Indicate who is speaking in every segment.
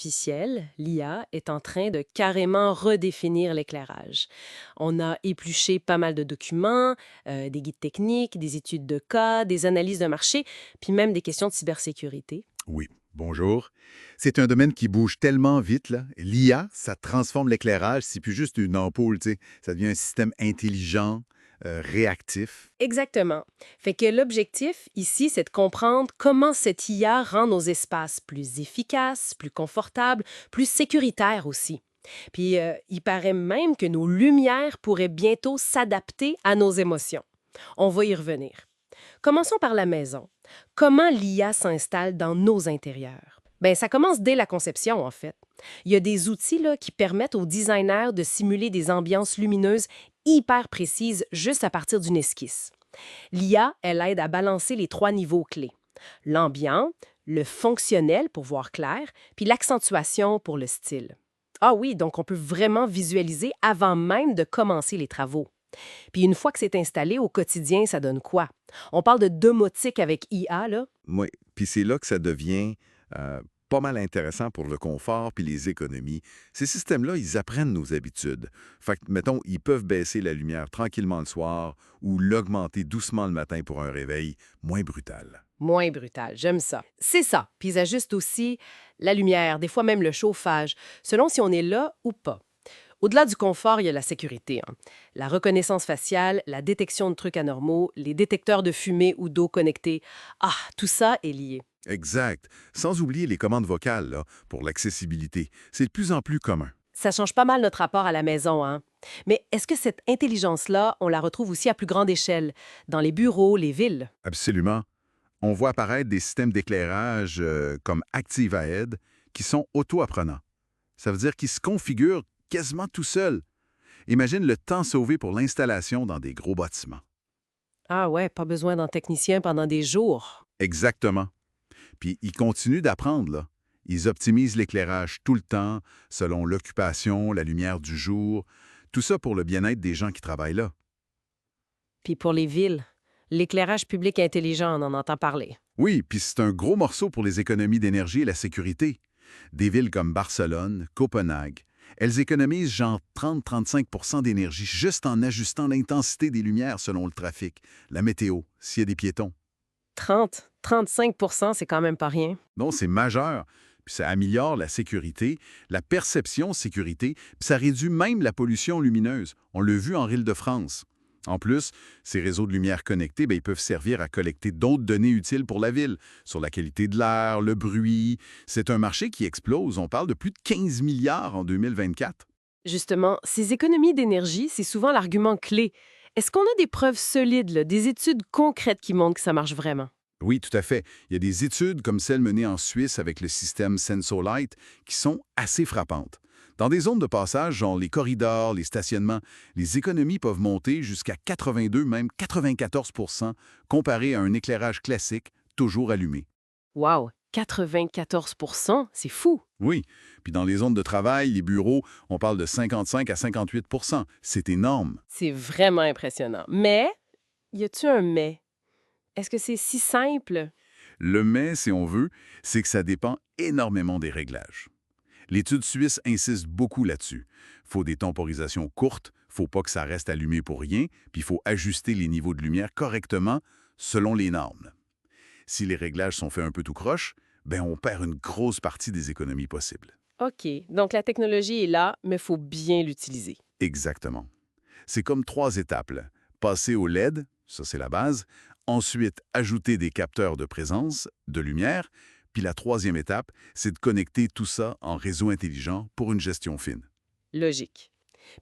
Speaker 1: artificielle, l'IA, est en train de carrément redéfinir l'éclairage. On a épluché pas mal de documents, des guides techniques, des études de cas, des analyses de marché, puis même des questions de cybersécurité.
Speaker 2: Oui, bonjour. C'est un domaine qui bouge tellement vite, là. L'IA, ça transforme l'éclairage, c'est plus juste une ampoule, tu sais. Ça devient un système intelligent, réactif.
Speaker 1: Exactement. Fait que l'objectif ici, c'est de comprendre comment cette IA rend nos espaces plus efficaces, plus confortables, plus sécuritaires aussi. Puis, il paraît même que nos lumières pourraient bientôt s'adapter à nos émotions. On va y revenir. Commençons par la maison. Comment l'IA s'installe dans nos intérieurs? Ben, ça commence dès la conception, en fait. Il y a des outils là, qui permettent aux designers de simuler des ambiances lumineuses hyper précises juste à partir d'une esquisse. L'IA, elle aide à balancer les trois niveaux clés. L'ambiant, le fonctionnel pour voir clair, puis l'accentuation pour le style. Ah oui, donc on peut vraiment visualiser avant même de commencer les travaux. Puis une fois que c'est installé au quotidien, ça donne quoi? On parle de domotique avec IA, là?
Speaker 2: Oui, puis c'est là que ça devient euh, pas mal intéressant pour le confort puis les économies. Ces systèmes-là, ils apprennent nos habitudes. Fait que, mettons, ils peuvent baisser la lumière tranquillement le soir ou l'augmenter doucement le matin pour un réveil moins brutal.
Speaker 1: Moins brutal, j'aime ça. C'est ça. Puis ils ajustent aussi la lumière, des fois même le chauffage, selon si on est là ou pas. Au-delà du confort, il y a la sécurité, hein. La reconnaissance faciale, la détection de trucs anormaux, les détecteurs de fumée ou d'eau connectés. Ah, tout ça est lié.
Speaker 2: Exact. Sans oublier les commandes vocales, là, pour l'accessibilité. C'est de plus en plus commun.
Speaker 1: Ça change pas mal notre rapport à la maison, hein. Mais est-ce que cette intelligence-là, on la retrouve aussi à plus grande échelle, dans les bureaux, les villes?
Speaker 2: Absolument. On voit apparaître des systèmes d'éclairage comme ActiveAid qui sont auto-apprenants. Ça veut dire qu'ils se configurent quasiment tout seuls. Imagine le temps sauvé pour l'installation dans des gros bâtiments.
Speaker 1: Ah ouais, pas besoin d'un technicien pendant des jours.
Speaker 2: Exactement. Puis ils continuent d'apprendre, là. Ils optimisent l'éclairage tout le temps, selon l'occupation, la lumière du jour. Tout ça pour le bien-être des gens qui travaillent là.
Speaker 1: Puis pour les villes, l'éclairage public intelligent, on en entend parler.
Speaker 2: Oui, puis c'est un gros morceau pour les économies d'énergie et la sécurité. Des villes comme Barcelone, Copenhague, elles économisent genre 30-35 d'énergie juste en ajustant l'intensité des lumières selon le trafic, la météo, s'il y a des piétons.
Speaker 1: 30-35 c'est quand même pas rien.
Speaker 2: Non, c'est majeur. Puis ça améliore la sécurité, la perception sécurité, puis ça réduit même la pollution lumineuse. On l'a vu en Île-de-France. En plus, ces réseaux de lumière connectés, ben, ils peuvent servir à collecter d'autres données utiles pour la ville, sur la qualité de l'air, le bruit. C'est un marché qui explose. On parle de plus de 15 milliards en 2024.
Speaker 1: Justement, ces économies d'énergie, c'est souvent l'argument clé. Est-ce qu'on a des preuves solides, là, des études concrètes qui montrent que ça marche vraiment?
Speaker 2: Oui, tout à fait. Il y a des études comme celle menée en Suisse avec le système Sensolight qui sont assez frappantes. Dans des zones de passage, genre les corridors, les stationnements, les économies peuvent monter jusqu'à 82, même 94 comparé à un éclairage classique toujours allumé.
Speaker 1: Wow, 94 c'est fou!
Speaker 2: Oui, puis dans les zones de travail, les bureaux, on parle de 55 à 58 C'est énorme.
Speaker 1: C'est vraiment impressionnant. Mais, y a-tu un mais? Est-ce que c'est si simple?
Speaker 2: Le mais, si on veut, c'est que ça dépend énormément des réglages. L'étude suisse insiste beaucoup là-dessus. Faut des temporisations courtes, faut pas que ça reste allumé pour rien, puis il faut ajuster les niveaux de lumière correctement selon les normes. Si les réglages sont faits un peu tout croche, ben on perd une grosse partie des économies possibles.
Speaker 1: OK, donc la technologie est là, mais il faut bien l'utiliser.
Speaker 2: Exactement. C'est comme trois étapes, là. Passer au LED, ça c'est la base, ensuite ajouter des capteurs de présence, de lumière, puis la troisième étape, c'est de connecter tout ça en réseau intelligent pour une gestion fine.
Speaker 1: Logique.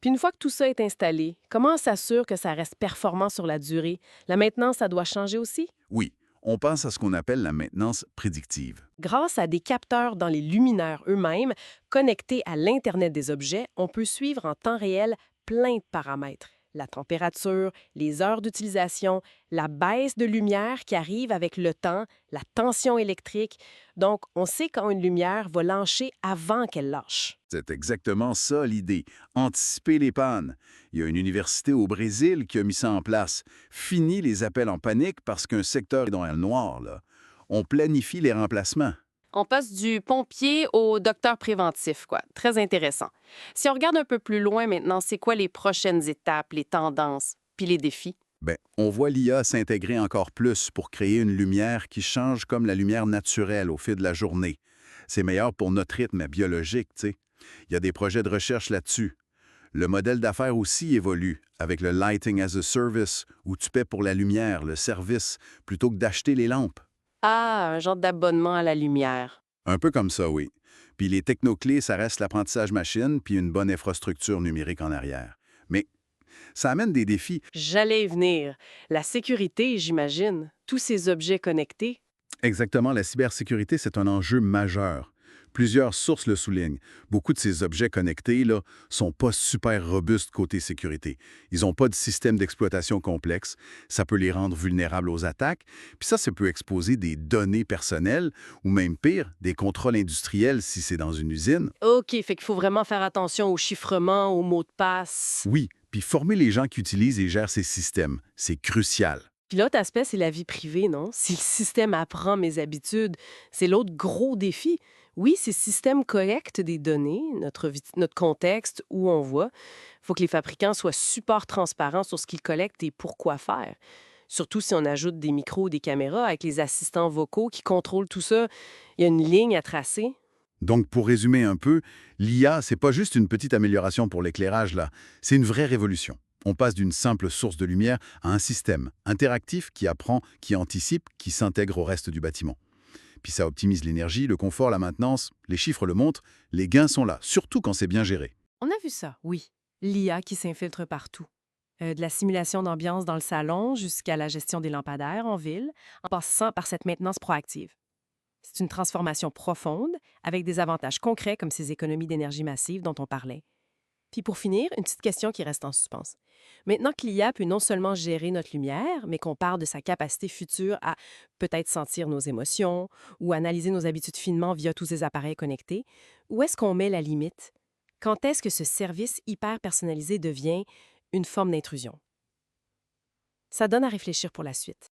Speaker 1: Puis une fois que tout ça est installé, comment on s'assure que ça reste performant sur la durée? La maintenance, ça doit changer aussi?
Speaker 2: Oui, on pense à ce qu'on appelle la maintenance prédictive.
Speaker 1: Grâce à des capteurs dans les luminaires eux-mêmes, connectés à l'Internet des objets, on peut suivre en temps réel plein de paramètres. La température, les heures d'utilisation, la baisse de lumière qui arrive avec le temps, la tension électrique. Donc, on sait quand une lumière va lâcher avant qu'elle lâche.
Speaker 2: C'est exactement ça l'idée, anticiper les pannes. Il y a une université au Brésil qui a mis ça en place. Fini les appels en panique parce qu'un secteur est dans le noir, là. On planifie les remplacements.
Speaker 1: On passe du pompier au docteur préventif, quoi. Très intéressant. Si on regarde un peu plus loin maintenant, c'est quoi les prochaines étapes, les tendances, puis les défis?
Speaker 2: Ben, on voit l'IA s'intégrer encore plus pour créer une lumière qui change comme la lumière naturelle au fil de la journée. C'est meilleur pour notre rythme biologique, tu sais. Il y a des projets de recherche là-dessus. Le modèle d'affaires aussi évolue, avec le Lighting as a Service, où tu paies pour la lumière, le service, plutôt que d'acheter les lampes.
Speaker 1: Ah, un genre d'abonnement à la lumière.
Speaker 2: Un peu comme ça, oui. Puis les technoclés, ça reste l'apprentissage machine, puis une bonne infrastructure numérique en arrière. Mais ça amène des défis.
Speaker 1: J'allais y venir. La sécurité, j'imagine. Tous ces objets connectés.
Speaker 2: Exactement, la cybersécurité, c'est un enjeu majeur. Plusieurs sources le soulignent. Beaucoup de ces objets connectés là, sont pas super robustes côté sécurité. Ils n'ont pas de système d'exploitation complexe. Ça peut les rendre vulnérables aux attaques. Puis ça peut exposer des données personnelles ou même pire, des contrôles industriels si c'est dans une usine.
Speaker 1: OK, fait qu'il faut vraiment faire attention au chiffrement, aux mots de passe.
Speaker 2: Oui, puis former les gens qui utilisent et gèrent ces systèmes, c'est crucial.
Speaker 1: Puis l'autre aspect, c'est la vie privée, non? Si le système apprend mes habitudes, c'est l'autre gros défi. Oui, ces systèmes collectent des données, notre contexte, où on voit. Il faut que les fabricants soient super transparents sur ce qu'ils collectent et pourquoi faire. Surtout si on ajoute des micros ou des caméras avec les assistants vocaux qui contrôlent tout ça. Il y a une ligne à tracer.
Speaker 2: Donc, pour résumer un peu, l'IA, c'est pas juste une petite amélioration pour l'éclairage, là. C'est une vraie révolution. On passe d'une simple source de lumière à un système interactif qui apprend, qui anticipe, qui s'intègre au reste du bâtiment. Puis ça optimise l'énergie, le confort, la maintenance, les chiffres le montrent, les gains sont là, surtout quand c'est bien géré.
Speaker 1: On a vu ça, oui. L'IA qui s'infiltre partout. De la simulation d'ambiance dans le salon jusqu'à la gestion des lampadaires en ville, en passant par cette maintenance proactive. C'est une transformation profonde, avec des avantages concrets comme ces économies d'énergie massive dont on parlait. Puis pour finir, une petite question qui reste en suspens. Maintenant que l'IA peut non seulement gérer notre lumière, mais qu'on parle de sa capacité future à peut-être sentir nos émotions ou analyser nos habitudes finement via tous ces appareils connectés, où est-ce qu'on met la limite? Quand est-ce que ce service hyper personnalisé devient une forme d'intrusion? Ça donne à réfléchir pour la suite.